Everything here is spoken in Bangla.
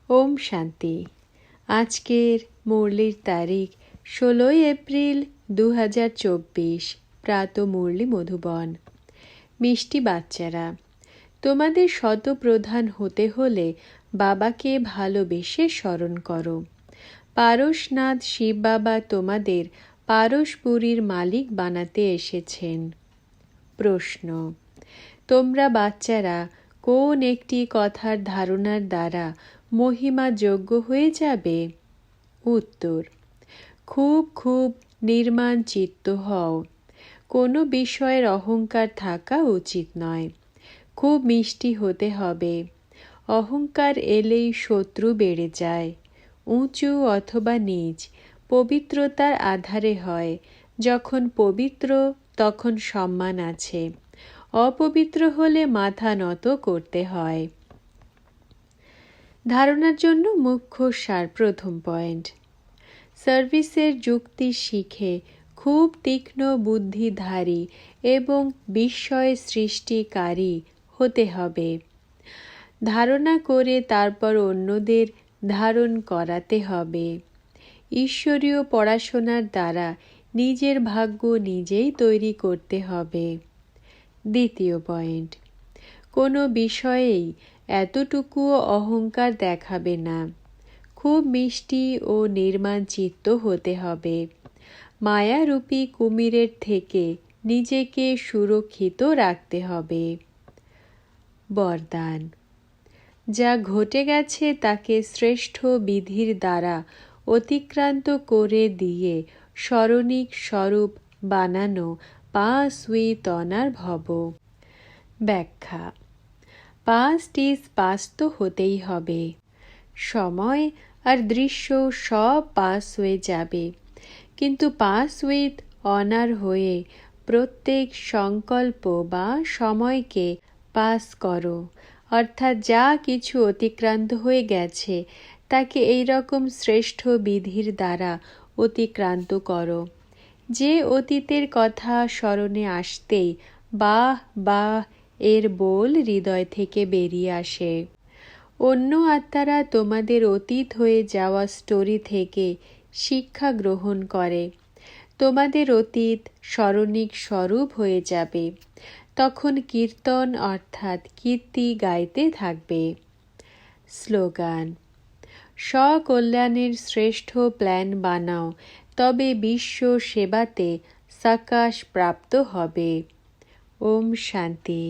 ওম শান্তি। আজকের মুরলির তারিখ 16 এপ্রিল 2024। প্রাত মুরলি মধুবন। মিষ্টি বাচ্চারা, তোমাদের শতপ্রধান হতে হলে বাবাকে ভালোবেসে স্মরণ করো। পারশনাথ শিব বাবা তোমাদের পারশপুরীর মালিক বানাতে এসেছেন। প্রশ্ন: তোমরা বাচ্চারা কোন একটি কথার ধারণার দ্বারা মহিমা যোগ্য হয়ে যাবে? উত্তর: খুব খুব নির্মাণ চিত্ত হও। কোনো বিষয়ের অহংকার থাকা উচিত নয়। খুব মিষ্টি হতে হবে। অহংকার এলেই শত্রু বেড়ে যায়। উঁচু অথবা নিচ পবিত্রতার আধারে হয়। যখন পবিত্র তখন সম্মান আছে। অপবিত্র হলে মাথা নত করতে হয়। ধারণার জন্য মুখ্য সার। প্রথম পয়েন্ট: সার্ভিসের যুক্তি শিখে খুব তীক্ষ্ণ বুদ্ধিধারী এবং বিস্ময় সৃষ্টিকারী হতে হবে। ধারণা করে তারপর অন্যদের ধারণ করাতে হবে। ঈশ্বরীয় পড়াশোনার দ্বারা নিজের ভাগ্য নিজেই তৈরি করতে হবে। দ্বিতীয় পয়েন্ট: কোনো বিষয়েই এতটুকুও অহংকার দেখাবে না। খুব মিষ্টি ও নির্মাণ চিত্ত হতে হবে। মায়ারূপী কুমিরের থেকে নিজেকে সুরক্ষিত রাখতে হবে। বরদান: যা ঘটে গেছে তাকে শ্রেষ্ঠ বিধির দ্বারা অতিক্রান্ত করে দিয়ে স্মরণিক স্বরূপ বানানো পাঁচউইতনার ভব। ব্যাখ্যা: পাস্ট ইজ পাস্ট তো হতেই হবে। সময় আর দৃশ্য সব পাস হয়ে যাবে, কিন্তু পাস উইথ অনার হয়ে প্রত্যেক সংকল্প বা সময়কে পাস করো। অর্থাৎ যা কিছু অতিক্রান্ত হয়ে গেছে তাকে এই রকম শ্রেষ্ঠ বিধির দ্বারা অতিক্রান্ত করো। যে অতীতের কথা স্মরণে আসতেই বাহ বাহ এর বোল হৃদয় থেকে বেরিয়ে আসে। অন্য আত্মারা তোমাদের অতীত হয়ে যাওয়া স্টোরি থেকে শিক্ষা গ্রহণ করে। তোমাদের অতীত স্মরণিক স্বরূপ হয়ে যাবে। তখন কীর্তন অর্থাৎ কীর্তি গাইতে থাকবে। স্লোগান: স্বকল্যাণের শ্রেষ্ঠ প্ল্যান বানাও, তবে বিশ্ব সেবাতে সাকাশ প্রাপ্ত হবে। ওম শান্তি।